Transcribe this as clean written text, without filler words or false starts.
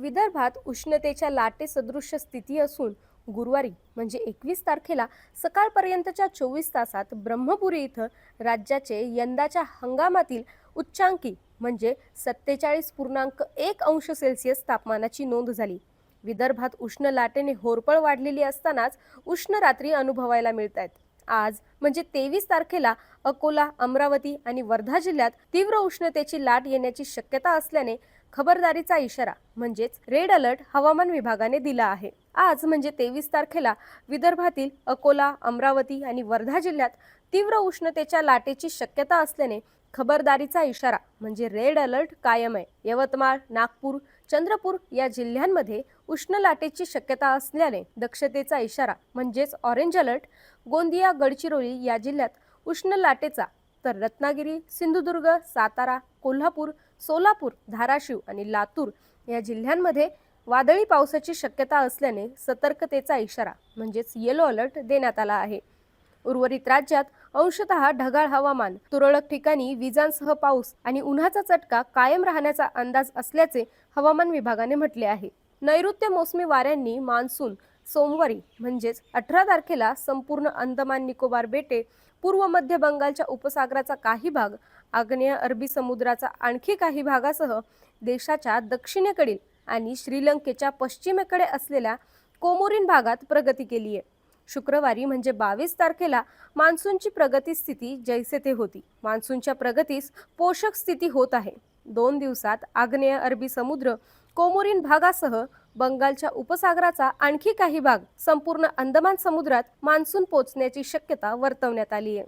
विदर्भात उष्णतेच्या लाटेसदृश स्थिती असून गुरुवारी म्हणजे 21 तारखेला सकाळपर्यंतच्या 24 तासात ब्रह्मपुरी इथं राज्याचे यंदाच्या हंगामातील उच्चांकी म्हणजे 47.1 अंश सेल्सिअस तापमानाची नोंद झाली। विदर्भात उष्ण लाटेने होरपळ वाढलेली असतानाच उष्ण रात्री अनुभवायला मिळत आहेत। आज म्हणजे 23 तारखेला अकोला, अमरावती आणि वर्धा जिल्ह्यात तीव्र उष्णतेची लाट येण्याची शक्यता असल्याने खबरदारीचा इशारा म्हणजेच रेड अलर्ट हवामान विभागाने दिला आहे। आज म्हणजे 23 तारखेला विदर्भातील अकोला, अमरावती आणि वर्धा जिल्ह्यात तीव्र उष्णतेच्या लाटेची शक्यता असल्याने खबरदारीचा इशारा म्हणजे रेड अलर्ट कायम आहे। यवतमाळ, नागपूर, चंद्रपूर या जिल्ह्यांमध्ये उष्ण लाटेची शक्यता असल्याने दक्षतेचा इशारा म्हणजेच ऑरेंज अलर्ट, गोंदिया, गडचिरोली या जिल्ह्यात उष्ण लाटेचा, तर रत्नागिरी, सिंधुदुर्ग, सातारा, कोल्हापूर, सोलापूर, धाराशिव आणि लातूर या जिल्ह्यांमध्ये वादळी पावसाची शक्यता असल्याने सतर्कतेचा इशारा म्हणजेच येलो अलर्ट देण्यात आला आहे। उर्वरित राज्यात अंशतः ढगाळ हवामान, तुरळक ठिकाणी विजांसह पाऊस आणि उन्हाचा चटका कायम राहण्याचा अंदाज असल्याचे हवामान विभागाने म्हटले आहे। नैऋत्य मोसमी वाऱ्यांनी मान्सून सोमवारी म्हणजेच 18 तारखेला संपूर्ण अंदमान निकोबार बेटे, पूर्व मध्य बंगालच्या उपसागराचा काही भाग, आग्नेय अरबी समुद्राचा आणखी काही भागासह देशाच्या दक्षिणेकडील आणि श्रीलंकेच्या पश्चिमेकडे असलेल्या कोमोरिन भागात प्रगती केली आहे। शुक्रवारी म्हणजे 22 तारखेला मान्सूनची प्रगती स्थिती जैसे थे होती। मान्सूनच्या प्रगतीस पोषक स्थिती होत आहे। 2 दिवसात आग्नेय अरबी समुद्र, कोमोरिन भागासह बंगालच्या उपसागराचा आणखी काही भाग, संपूर्ण अंदमान समुद्रात मान्सून पोहोचण्याची शक्यता वर्तवण्यात आली आहे।